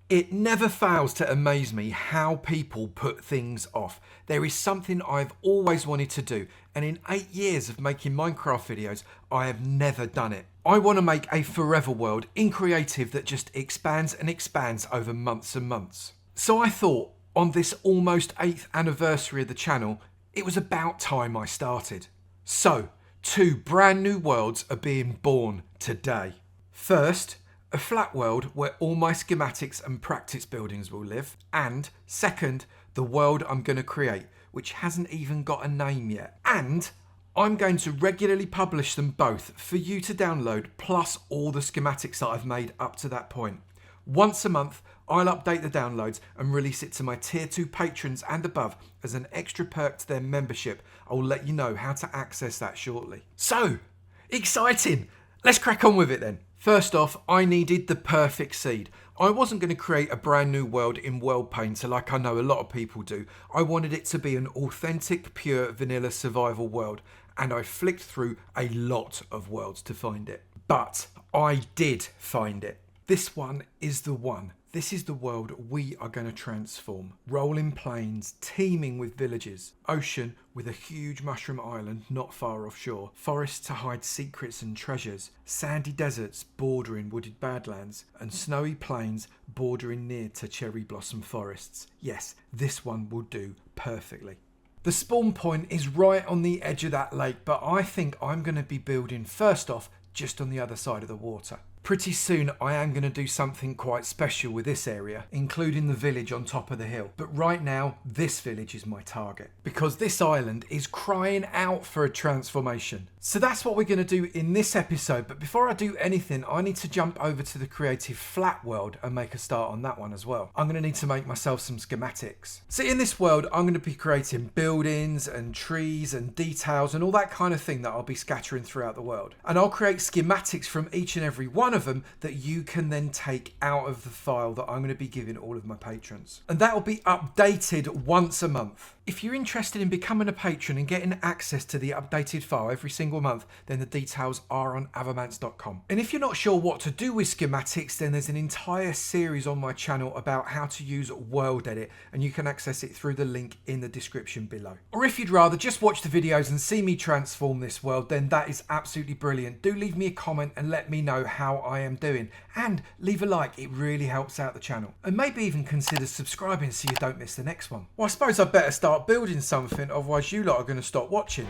It never fails to amaze me how people put things off. There is something I've always wanted to do, and in 8 years of making Minecraft videos, I have never done it. I want to make a forever world in creative that just expands and expands over months and months. So I thought, on this almost 8th anniversary of the channel, it was about time I started. So, 2 brand new worlds are being born today. First, a flat world where all my schematics and practice buildings will live, and second, the world I'm going to create, which hasn't even got a name yet. And I'm going to regularly publish them both for you to download, plus all the schematics that I've made up to that point. Once a month, I'll update the downloads and release it to my tier 2 patrons and above as an extra perk to their membership. I'll let you know how to access that shortly. So, exciting! Let's crack on with it then. First off, I needed the perfect seed. I wasn't going to create a brand new world in World Painter like I know a lot of people do. I wanted it to be an authentic, pure, vanilla survival world, and I flicked through a lot of worlds to find it. But I did find it. This one is the one. This is the world we are going to transform. Rolling plains, teeming with villages. Ocean with a huge mushroom island not far offshore. Forests to hide secrets and treasures. Sandy deserts bordering wooded badlands. And snowy plains bordering near to cherry blossom forests. Yes, this one will do perfectly. The spawn point is right on the edge of that lake, but I think I'm going to be building first off just on the other side of the water. Pretty soon I am going to do something quite special with this area, including the village on top of the hill. But right now, this village is my target, because this island is crying out for a transformation. So that's what we're going to do in this episode, but before I do anything, I need to jump over to the creative flat world and make a start on that one as well. I'm going to need to make myself some schematics. So in this world, I'm going to be creating buildings and trees and details and all that kind of thing that I'll be scattering throughout the world. And I'll create schematics from each and every one of them that you can then take out of the file that I'm going to be giving all of my patrons. And that will be updated once a month. If you're interested in becoming a patron and getting access to the updated file every single month, then the details are on avomance.com. And if you're not sure what to do with schematics, then there's an entire series on my channel about how to use WorldEdit, and you can access it through the link in the description below. Or if you'd rather just watch the videos and see me transform this world, then that is absolutely brilliant. Do leave me a comment and let me know how I am doing, and leave a like, it really helps out the channel. And maybe even consider subscribing so you don't miss the next one. Well, I suppose I'd better start building something, otherwise you lot are going to stop watching.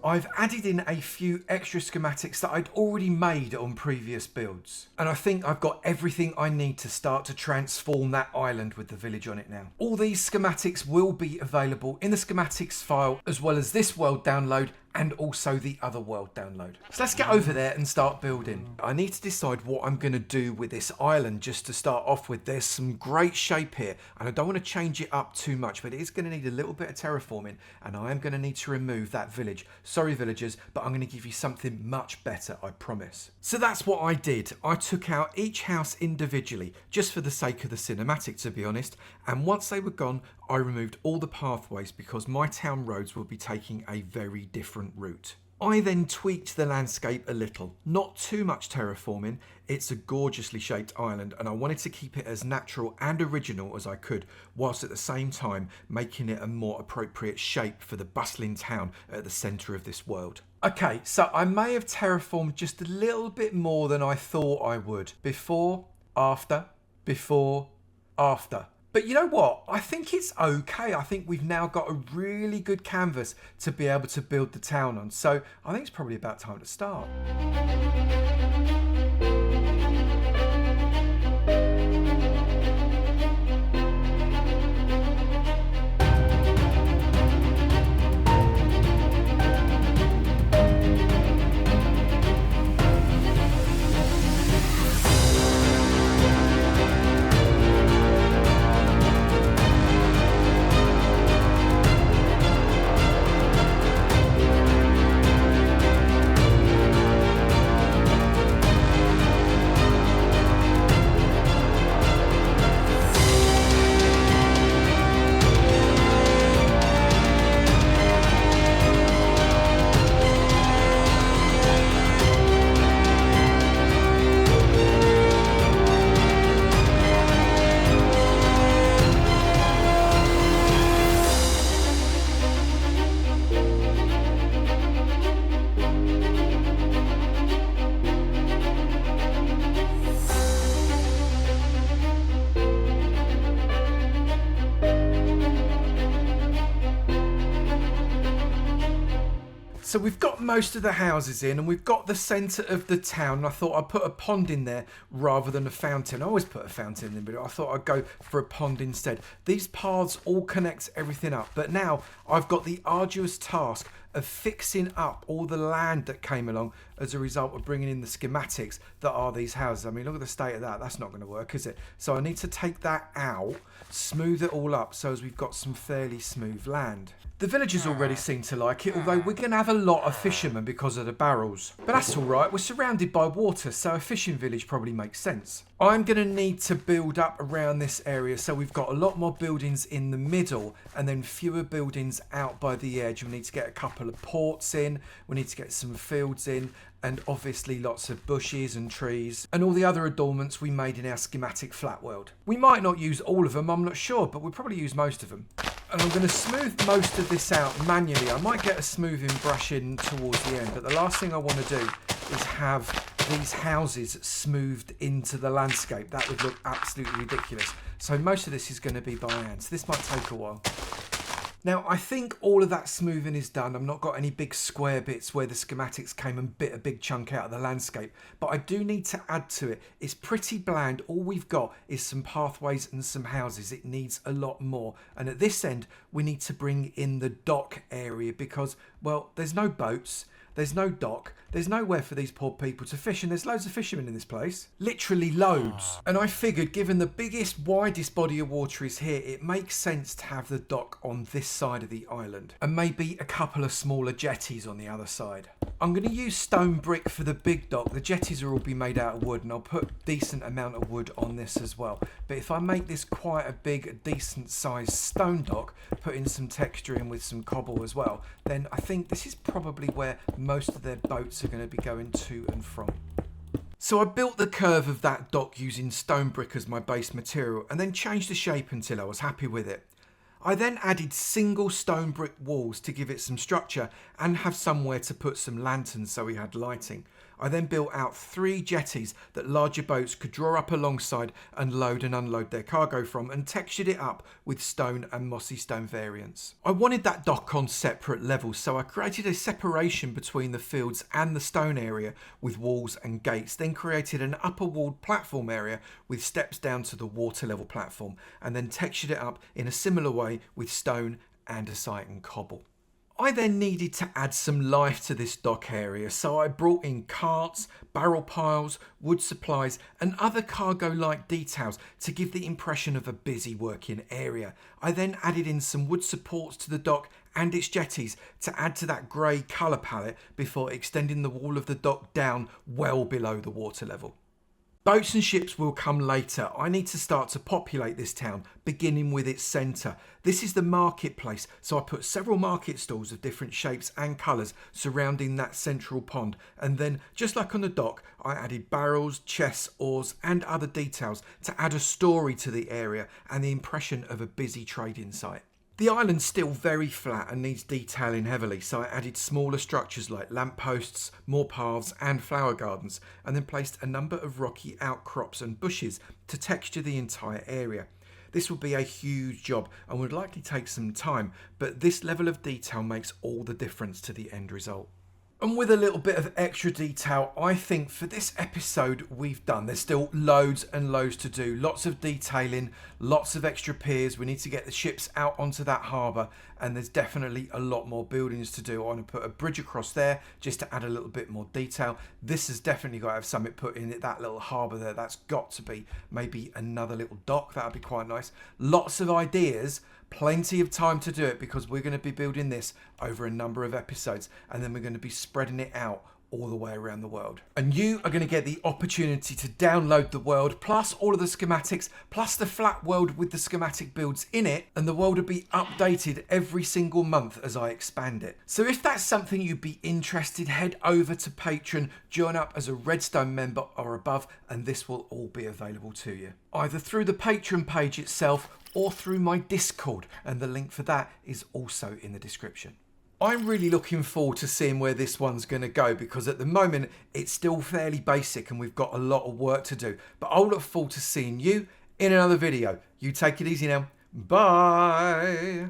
I've added in a few extra schematics that I'd already made on previous builds, and I think I've got everything I need to start to transform that island with the village on it now. All these schematics will be available in the schematics file, as well as this world download and also the other world download. So let's get over there and start building. I need to decide what I'm going to do with this island just to start off with. There's some great shape here and I don't want to change it up too much, but it is going to need a little bit of terraforming, and I am going to need to remove that village. Sorry villagers, but I'm going to give you something much better, I promise. So that's what I did. I took out each house individually just for the sake of the cinematic, to be honest, and once they were gone I removed all the pathways because my town roads will be taking a very different route. I then tweaked the landscape a little, not too much terraforming. It's a gorgeously shaped island and I wanted to keep it as natural and original as I could, whilst at the same time making it a more appropriate shape for the bustling town at the centre of this world. Okay, so I may have terraformed just a little bit more than I thought I would. Before, after, before, after. But you know what? I think it's okay. I think we've now got a really good canvas to be able to build the town on. So I think it's probably about time to start. So we've got most of the houses in and we've got the centre of the town, and I thought I'd put a pond in there rather than a fountain. I always put a fountain in there, but I thought I'd go for a pond instead. These paths all connect everything up, but now I've got the arduous task of fixing up all the land that came along as a result of bringing in the schematics that are these houses. I mean, look at the state of that. That's not going to work, is it? So I need to take that out, smooth it all up so as we've got some fairly smooth land. The villagers already seem to like it, although we're going to have a lot of fishermen because of the barrels. But that's all right. We're surrounded by water, so a fishing village probably makes sense. I'm going to need to build up around this area, so we've got a lot more buildings in the middle and then fewer buildings out by the edge. We need to get a couple of ports in, we need to get some fields in, and obviously lots of bushes and trees and all the other adornments we made in our schematic flat world. We might not use all of them, I'm not sure, but we'll probably use most of them. And I'm going to smooth most of this out manually. I might get a smoothing brush in towards the end, but the last thing I want to do is have these houses smoothed into the landscape. That would look absolutely ridiculous. So most of this is going to be by hand, so this might take a while. Now, I think all of that smoothing is done. I've not got any big square bits where the schematics came and bit a big chunk out of the landscape, but I do need to add to it. It's pretty bland. All we've got is some pathways and some houses. It needs a lot more. And at this end, we need to bring in the dock area because, well, there's no boats. There's no dock, there's nowhere for these poor people to fish, and there's loads of fishermen in this place. Literally loads. And I figured, given the biggest, widest body of water is here, it makes sense to have the dock on this side of the island, and maybe a couple of smaller jetties on the other side. I'm going to use stone brick for the big dock. The jetties will all be made out of wood, and I'll put a decent amount of wood on this as well. But if I make this quite a big, decent sized stone dock, put in some texture in with some cobble as well, then I think this is probably where most of their boats are going to be going to and from. So I built the curve of that dock using stone brick as my base material and then changed the shape until I was happy with it. I then added single stone brick walls to give it some structure and have somewhere to put some lanterns so we had lighting. I then built out 3 jetties that larger boats could draw up alongside and load and unload their cargo from, and textured it up with stone and mossy stone variants. I wanted that dock on separate levels, so I created a separation between the fields and the stone area with walls and gates, then created an upper walled platform area with steps down to the water level platform, and then textured it up in a similar way with stone, andesite and cobble. I then needed to add some life to this dock area, so I brought in carts, barrel piles, wood supplies and other cargo-like details to give the impression of a busy working area. I then added in some wood supports to the dock and its jetties to add to that grey colour palette before extending the wall of the dock down well below the water level. Boats and ships will come later. I need to start to populate this town, beginning with its centre. This is the marketplace, so I put several market stalls of different shapes and colours surrounding that central pond. And then, just like on the dock, I added barrels, chests, oars and other details to add a story to the area and the impression of a busy trading site. The island's still very flat and needs detailing heavily, so I added smaller structures like lampposts, more paths and flower gardens, and then placed a number of rocky outcrops and bushes to texture the entire area. This will be a huge job and would likely take some time, but this level of detail makes all the difference to the end result. And with a little bit of extra detail, I think for this episode we've done. There's still loads and loads to do. Lots of detailing, lots of extra piers. We need to get the ships out onto that harbour, and there's definitely a lot more buildings to do. I want to put a bridge across there just to add a little bit more detail. This has definitely got to have something put in it, that little harbour there. That's got to be maybe another little dock. That would be quite nice. Lots of ideas. Plenty of time to do it because we're going to be building this over a number of episodes, and then we're going to be spreading it out all the way around the world. And you are going to get the opportunity to download the world, plus all of the schematics, plus the flat world with the schematic builds in it, and the world will be updated every single month as I expand it. So if that's something you'd be interested, head over to Patreon, join up as a Redstone member or above, and this will all be available to you. Either through the Patreon page itself or through my Discord, and the link for that is also in the description. I'm really looking forward to seeing where this one's going to go, because at the moment it's still fairly basic and we've got a lot of work to do. But I'll look forward to seeing you in another video. You take it easy now. Bye.